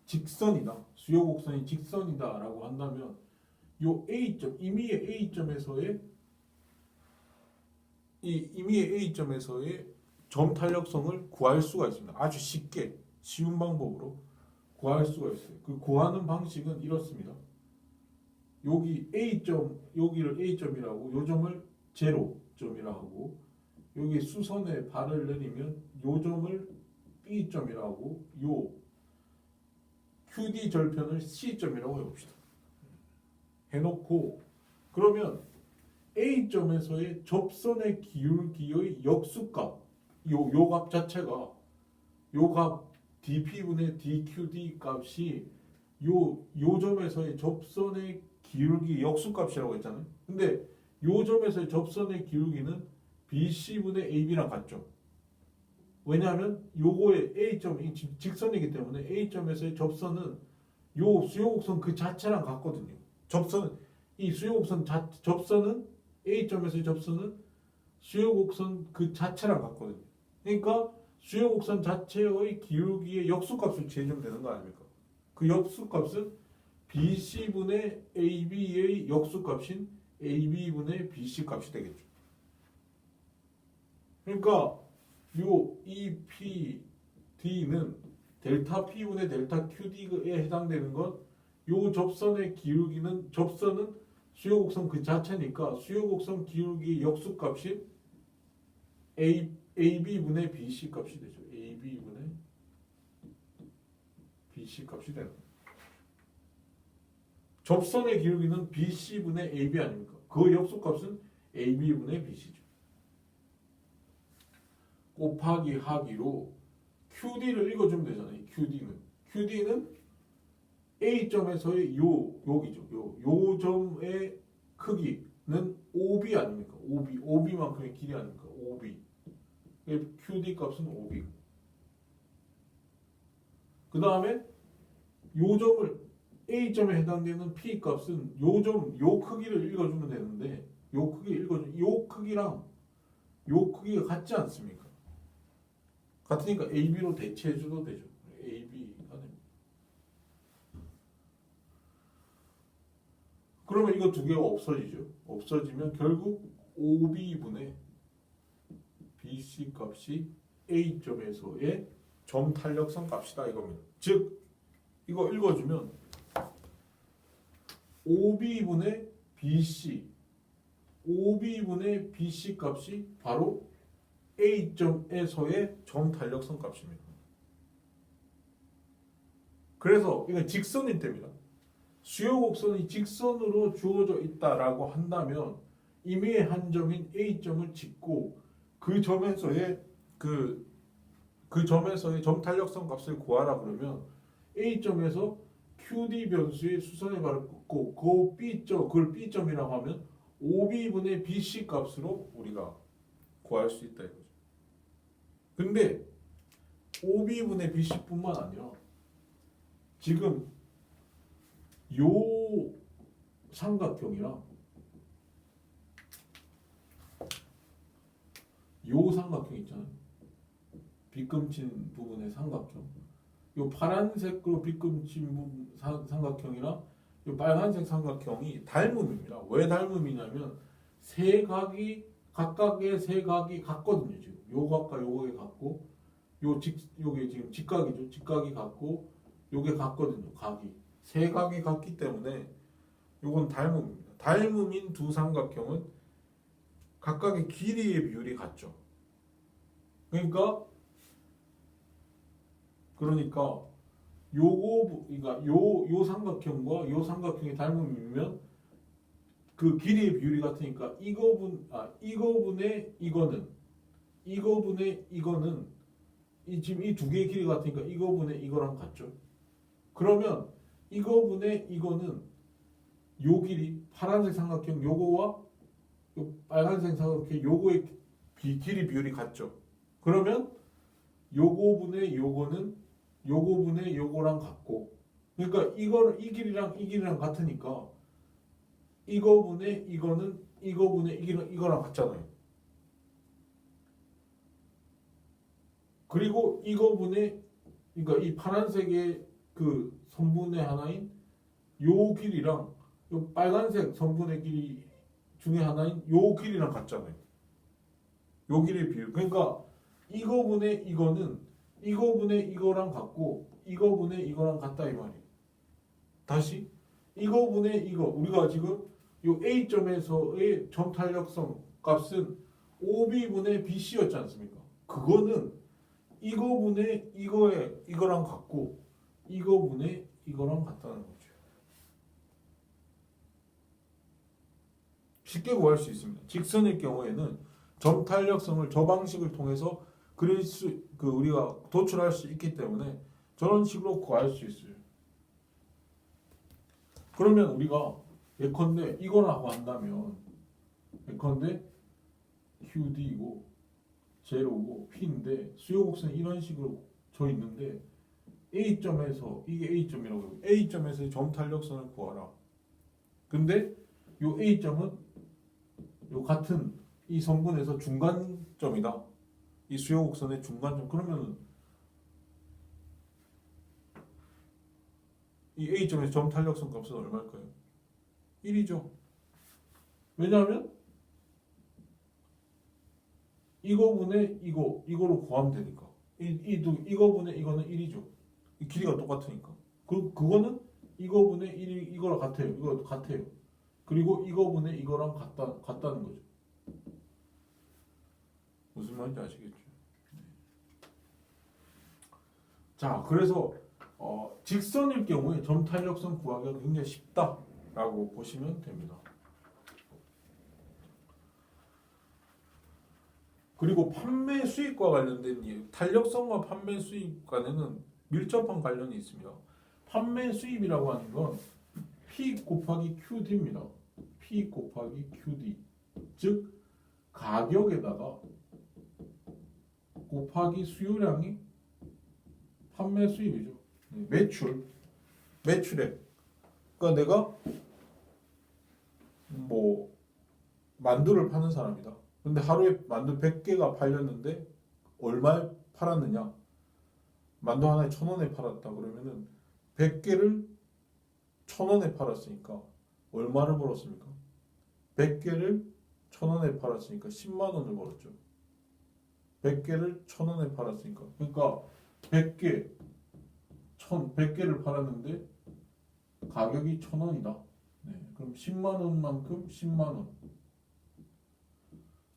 직선이다, 수요곡선이 직선이다 라고 한다면 요 A점, 임의의 A점에서의 점탄력성을 구할 수가 있습니다. 아주 쉽게 쉬운 방법으로 구할 수가 있어요. 그 구하는 방식은 이렇습니다. 여기 A점, 여기를 A점이라고, 요 점을 제로점이라고 하고, 여기 수선에 발을 내리면 요 점을 B점이라고, 요 QD 절편을 C점이라고 해봅시다. 해놓고, 그러면 A점에서의 접선의 기울기의 역수값, 요 값 자체가, 요 값 dP분의 dQD 값이 요 점에서의 접선의 기울기 역수값이라고 했잖아요. 근데 요 점에서의 접선의 기울기는 BC분의 AB랑 같죠. 왜냐하면 요거의 A점이 직선이기 때문에 A점에서의 접선은 요 수요곡선 그 자체랑 같거든요. 이 수요곡선 접선은 A점에서의 접선은 수요곡선 그 자체랑 같거든요. 그러니까 수요곡선 자체의 기울기의 역수값을 재주면 되는 거 아닙니까? 그 역수값은 BC분의 AB의 역수값인 AB분의 BC 값이 되겠죠. 그러니까 요 EPD는 델타 P분의 델타 QD에 해당되는 건 요 접선의 기울기는 접선은 수요곡선 그 자체니까 수요곡선 기울기 역수값이 AB분의 BC 값이 되죠. AB분의 BC 값이 되는 거예요. 접선의 기울기는 BC분의 AB 아닙니까? 그 역수값은 AB분의 BC죠. 곱하기 하기로 QD를 읽어주면 되잖아요. QD는 A점에서의 여기죠. 요 점의 크기는 OB 아닙니까? OB만큼의 길이 아닙니까? OB. QD 값은 OB. 그 다음에 요 점을 A점에 해당되는 P 값은 요 크기를 읽어주면 되는데 요 크기랑 요 크기가 같지 않습니까? 같으니까 AB로 대체해줘도 되죠. AB가 됩니다. 그러면 이거 두 개가 없어지죠. 없어지면 결국 OB분의 BC 값이 A점에서의 점 탄력성 값이다 이겁니다. 즉 이거 읽어주면 OB분의 BC 값이 바로 A점에서의 점 탄력성 값입니다. 그래서 이건 직선일 때입니다. 수요곡선이 직선으로 주어져 있다라고 한다면 임의의 한 점인 A점을 짚고 그 점에서의 점 탄력성 값을 구하라 그러면 A점에서 QD 변수의 수선의 발을 긋고 그걸 B점이라고 하면 OB분의 BC 값으로 우리가 구할 수 있다 이거죠. 근데 OB분의 BC뿐만 아니라 지금 요 삼각형이랑 요 삼각형 있잖아요. 빗금친 부분의 삼각형. 요 파란색으로 빗금친 삼각형이랑 요 빨간색 삼각형이 닮음입니다. 왜 닮음이냐면 각각의 세 각이 같거든요. 지금 요 각과 요게 같고 요게 지금 직각이죠. 직각이 같고 요게 같거든요. 각이 세 각이 같기 때문에 요건 닮음입니다. 닮음인 두 삼각형은 각각의 길이의 비율이 같죠. 그러니까 요 삼각형과 요 삼각형의 닮음이면 그 길이의 비율이 같으니까 이거분의 이거는 지금 이 두 개의 길이 같으니까 이거분의 이거랑 같죠. 그러면 이거분의 이거는 요 길이 파란색 삼각형 요거와 요 빨간색 삼각형 요거의 길이 비율이 같죠. 그러면 요거분의 요거는 요거분의 요거랑 같고 그러니까 이 길이랑 같으니까 이거분의 이거는 이거분의 이거랑 같잖아요. 그리고 그러니까 이 파란색의 그 선분의 하나인 요 길이랑 요 빨간색 선분의 길이 중에 하나인 요 길이랑 같잖아요. 요 길이의 비율. 그러니까 이거분의 이거는 이거분의 이거랑 같고 이거분의 이거랑 같다 이 말이에요. 다시 이거분의 이거 우리가 지금 요 A점에서의 점 탄력성 값은 OB분의 BC였지 않습니까? 그거는 이거분의 이거랑 같고 이거분의 이거랑 같다는 거죠. 쉽게 구할 수 있습니다. 직선일 경우에는 점 탄력성을 저 방식을 통해서 우리가 도출할 수 있기 때문에 저런 식으로 구할 수 있어요. 그러면 우리가 예컨대 이거라고 한다면 예컨대 QD이고 제로고 P인데 수요곡선이 이런 식으로 져 있는데 A점에서 이게 A점이라고 해요. A점에서 점 탄력성을 구하라. 근데 요 A점은 요 같은 이 성분에서 중간점이다. 이 수요 곡선의 중간점. 그러면 이 A점에서 점 탄력성 값은 얼마일까요? 1이죠. 왜냐하면 이거분의 이거로 구하면 되니까. 이거분의 이거는 1이죠. 이 길이가 똑같으니까. 그거는 이거분의 1이 이거랑 같아요. 이거 같아요. 그리고 이거분의 이거랑 같다는 거죠. 무슨 말인지 아시겠죠? 자, 그래서 직선일 경우에 점 탄력성 구하기가 굉장히 쉽다라고 보시면 됩니다. 그리고 판매 수익과 관련된 탄력성과 판매 수익 간에는 밀접한 관련이 있습니다. 판매 수입이라고 하는 건 P 곱하기 QD입니다. P 곱하기 QD. 즉 가격에다가 곱하기 수요량이 판매 수입이죠. 매출액. 그러니까 내가 뭐 만두를 파는 사람이다. 근데 하루에 만두 100개가 팔렸는데 얼마에 팔았느냐? 만두 하나에 1,000원에 팔았다 그러면은 100개를 1,000원에 팔았으니까 얼마를 벌었습니까? 100개를 1,000원에 팔았으니까 10만 원을 벌었죠. 100개를 1,000원에 팔았으니까. 그러니까 100개를 팔았는데 가격이 1,000원이다. 네, 그럼 10만 원만큼 10만 원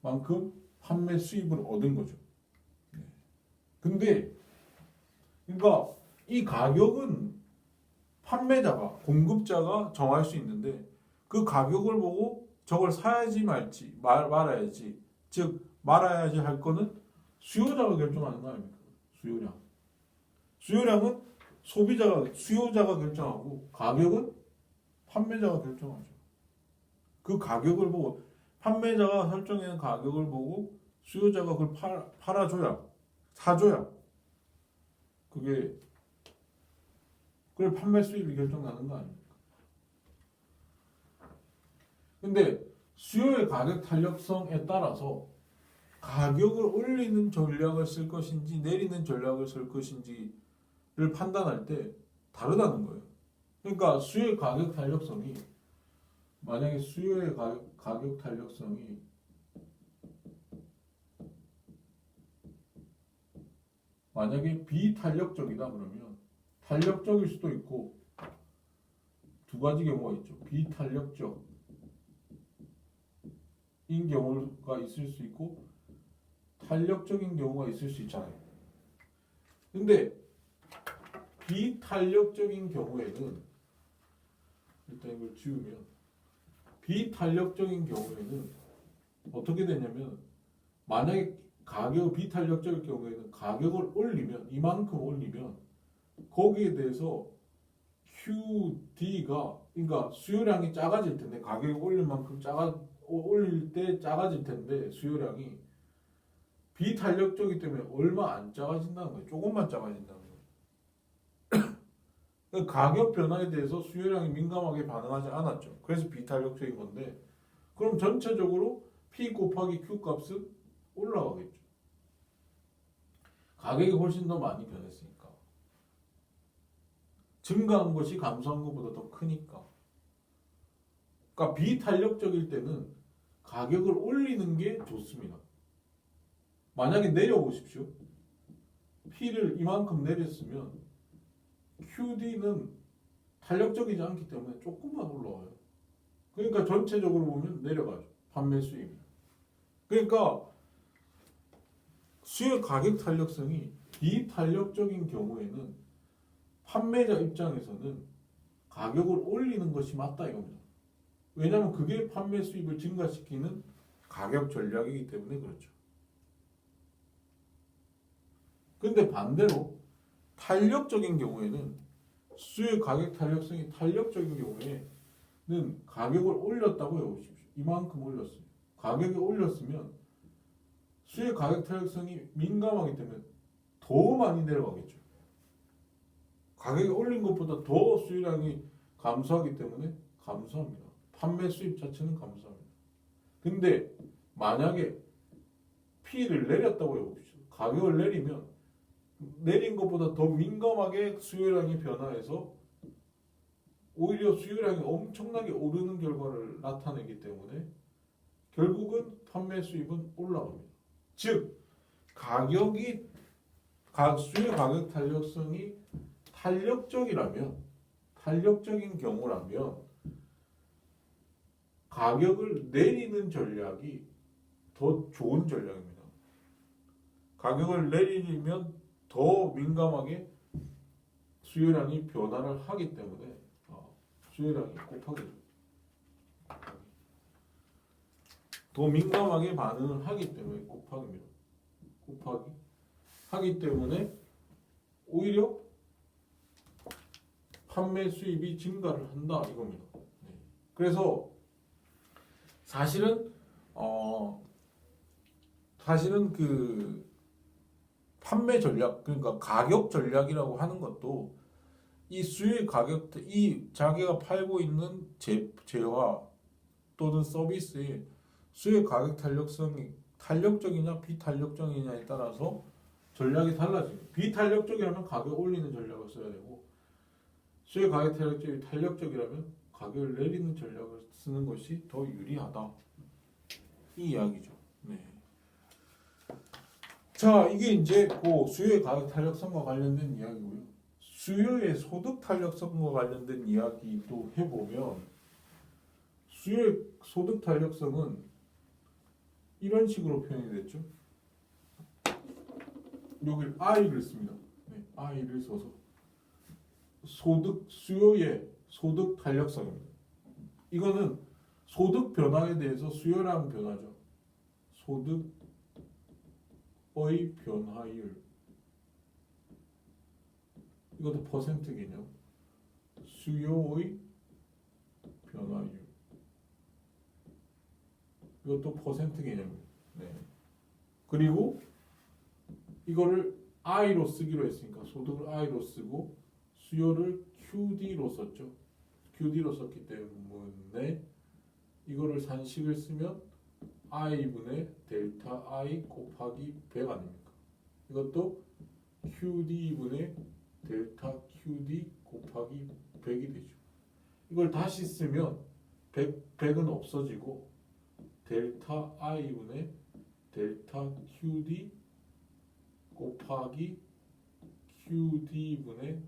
만큼 판매 수입을 얻은 거죠. 네. 근데 그러니까 이 가격은 판매자가 공급자가 정할 수 있는데 그 가격을 보고 저걸 사야지 말아야지. 즉 말아야지 할 거는 수요자가 결정하는 거 아닙니까? 수요량은 수요자가 결정하고 가격은 판매자가 결정하죠. 그 가격을 보고 판매자가 설정하는 가격을 보고 수요자가 그걸 사줘야 그게 판매 수입이 결정나는 거 아닙니까? 근데 수요의 가격 탄력성에 따라서 가격을 올리는 전략을 쓸 것인지 내리는 전략을 쓸 것인지를 판단할 때 다르다는 거예요. 그러니까 수요의 가격 탄력성이 만약에 수요의 가격 탄력성이 만약에 비탄력적이다 그러면 탄력적일 수도 있고 두 가지 경우가 있죠. 비탄력적인 경우가 있을 수 있고 탄력적인 경우가 있을 수 있잖아요. 근데 비탄력적인 경우에는 일단 이걸 지우면 비탄력적인 경우에는 어떻게 되냐면 만약에 비탄력적일 경우에는 가격을 올리면 이만큼 올리면 거기에 대해서 QD가 그러니까 수요량이 작아질 텐데 가격이 올릴 만큼 올릴 때 작아질 텐데 수요량이 비탄력적이기 때문에 얼마 안 작아진다는 거예요. 조금만 작아진다는 거예요. 그러니까 가격 변화에 대해서 수요량이 민감하게 반응하지 않았죠. 그래서 비탄력적인 건데 그럼 전체적으로 P 곱하기 Q 값은 올라가겠죠. 가격이 훨씬 더 많이 변했으니까. 증가한 것이 감소한 것보다 더 크니까. 그러니까 비탄력적일 때는 가격을 올리는 게 좋습니다. 만약에 내려보십시오. P를 이만큼 내렸으면 QD는 탄력적이지 않기 때문에 조금만 올라와요. 그러니까 전체적으로 보면 내려가죠. 판매 수입이. 그러니까 수요 가격 탄력성이 비탄력적인 경우에는 판매자 입장에서는 가격을 올리는 것이 맞다 이겁니다. 왜냐하면 그게 판매 수입을 증가시키는 가격 전략이기 때문에 그렇죠. 근데 반대로 탄력적인 경우에는 수요 가격 탄력성이 탄력적인 경우에는 가격을 올렸다고 해보십시오. 이만큼 올렸어요. 가격이 올렸으면 수요 가격 탄력성이 민감하기 때문에 더 많이 내려가겠죠. 가격이 올린 것보다 더 수요량이 감소하기 때문에 감소합니다. 판매 수입 자체는 감소합니다. 근데 만약에 P를 내렸다고 해봅시다. 가격을 내리면 내린 것보다 더 민감하게 수요량이 변화해서 오히려 수요량이 엄청나게 오르는 결과를 나타내기 때문에 결국은 판매 수입은 올라갑니다. 즉 가격이 수요 가격 탄력성이 탄력적인 경우라면 가격을 내리는 전략이 더 좋은 전략입니다. 가격을 내리면 더 민감하게 수요량이 변화를 하기 때문에 수요량이 곱하기죠. 더 민감하게 반응을 하기 때문에 곱하기입니다. 곱하기 하기 때문에 오히려 판매 수입이 증가를 한다 이겁니다. 네. 그래서 사실은 그 판매 전략 그러니까 가격 전략이라고 하는 것도 이 수요의 가격 이 자기가 팔고 있는 재화 또는 서비스의 수요의 가격 탄력성이 탄력적이냐 비탄력적이냐에 따라서 전략이 달라집니다. 비탄력적이라면 가격 올리는 전략을 써야 되고 수요 가격 탄력적이라면 가격을 내리는 전략을 쓰는 것이 더 유리하다. 이 이야기죠. 네. 자, 이게 이제 그 수요의 가격 탄력성과 관련된 이야기고요. 수요의 소득 탄력성과 관련된 이야기도 해보면 수요의 소득 탄력성은 이런 식으로 표현이 됐죠. 여기 I를 씁니다. 네, I를 써서 수요의 소득 탄력성입니다. 이거는 소득 변화에 대해서 수요량 변화죠. 소득의 변화율. 이것도 퍼센트 개념. 수요의 변화율. 이것도 퍼센트 개념입니다. 네. 그리고 이거를 I로 쓰기로 했으니까 소득을 I로 쓰고 수요를 QD로 썼죠. QD로 썼기 때문에 이거를 산식을 쓰면 I분의 델타 I 곱하기 100 아닙니까? 이것도 QD분의 델타 QD 곱하기 100이 되죠. 이걸 다시 쓰면 100은 없어지고 델타 I분의 델타 QD 곱하기 QD분의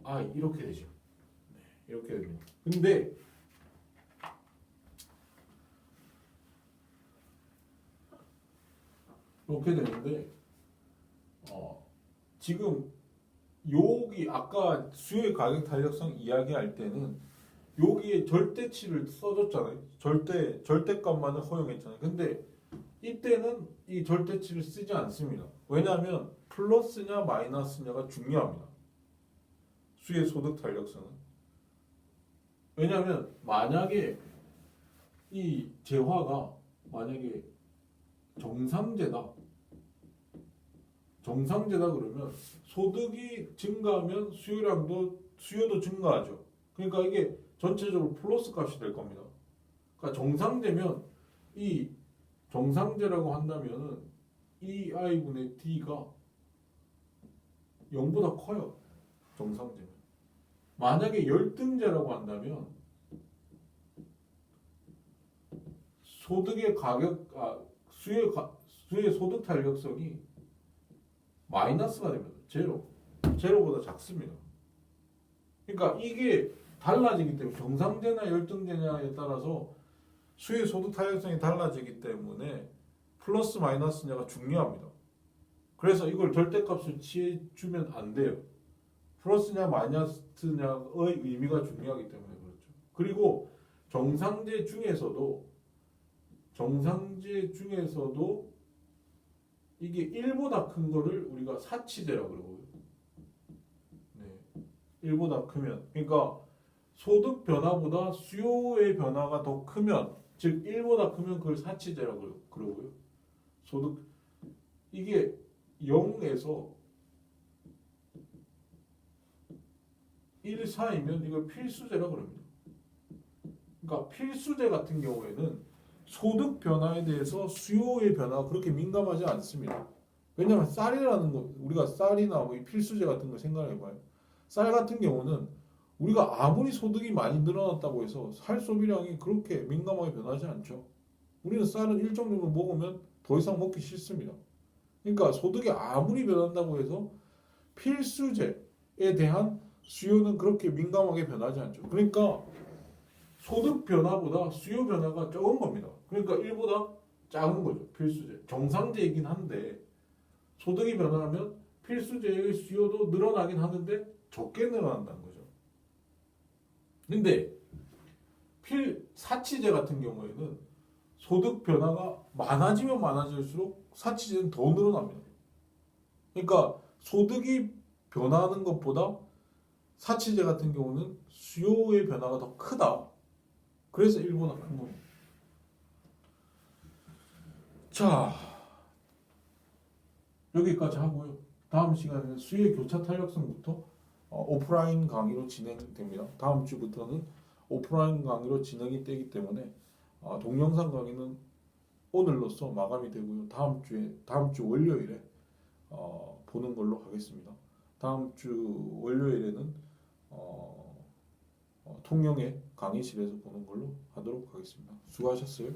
I 이렇게 되죠. 네, 이렇게 됩니다. 근데 이렇게 되는데 지금 여기 아까 수요의 가격 탄력성 이야기할 때는 여기에 절대치를 써줬잖아요. 절대값만을 허용했잖아요. 근데 이때는 이 절대치를 쓰지 않습니다. 왜냐하면 플러스냐 마이너스냐가 중요합니다. 수요의 소득 탄력성은. 왜냐하면 만약에 이 재화가 만약에 정상제다 그러면 소득이 증가하면 수요도 증가하죠. 그러니까 이게 전체적으로 플러스 값이 될 겁니다. 그러니까 정상제면 이 정상제라고 한다면은 이 I분의 D가 0보다 커요. 정상제는. 만약에 열등제라고 한다면 소득의 수요의 소득 탄력성이 마이너스가 됩니다. 제로보다 작습니다. 그러니까 이게 달라지기 때문에 정상제나 열등제냐에 따라서 수요의 소득 탄력성이 달라지기 때문에 플러스 마이너스냐가 중요합니다. 그래서 이걸 절대값을 취해주면 안 돼요. 플러스냐 마이너스냐의 의미가 중요하기 때문에 그렇죠. 그리고 정상제 중에서도 이게 1보다 큰 거를 우리가 사치제라고 그러고요. 네, 1보다 크면 그러니까 소득 변화보다 수요의 변화가 더 크면 즉 1보다 크면 그걸 사치제라고 그러고요. 소득 이게 0에서 1 사이면 이걸 필수제라고 그럽니다. 그러니까 필수제 같은 경우에는 소득 변화에 대해서 수요의 변화가 그렇게 민감하지 않습니다. 왜냐하면 쌀이라는 거 우리가 쌀이나 뭐 이 필수재 같은 거 생각해봐요. 쌀 같은 경우는 우리가 아무리 소득이 많이 늘어났다고 해서 쌀 소비량이 그렇게 민감하게 변하지 않죠. 우리는 쌀은 일정 정도 먹으면 더 이상 먹기 싫습니다. 그러니까 소득이 아무리 변한다고 해서 필수재에 대한 수요는 그렇게 민감하게 변하지 않죠. 그러니까 소득 변화보다 수요 변화가 적은 겁니다. 그러니까 1보다 작은 거죠. 필수재. 정상재이긴 한데 소득이 변화하면 필수재의 수요도 늘어나긴 하는데 적게 늘어난다는 거죠. 근데 사치재 같은 경우에는 소득 변화가 많아지면 많아질수록 사치재는 더 늘어납니다. 그러니까 소득이 변화하는 것보다 사치재 같은 경우는 수요의 변화가 더 크다. 그래서 1보다 큰 겁니다. 자, 여기까지 하고요. 다음 시간에는 수요의 교차 탄력성부터 오프라인 강의로 진행됩니다. 다음 주부터는 오프라인 강의로 진행이 되기 때문에 동영상 강의는 오늘로써 마감이 되고요. 다음 주 월요일에 보는 걸로 하겠습니다. 다음 주 월요일에는 통영의 강의실에서 보는 걸로 하도록 하겠습니다. 수고하셨어요.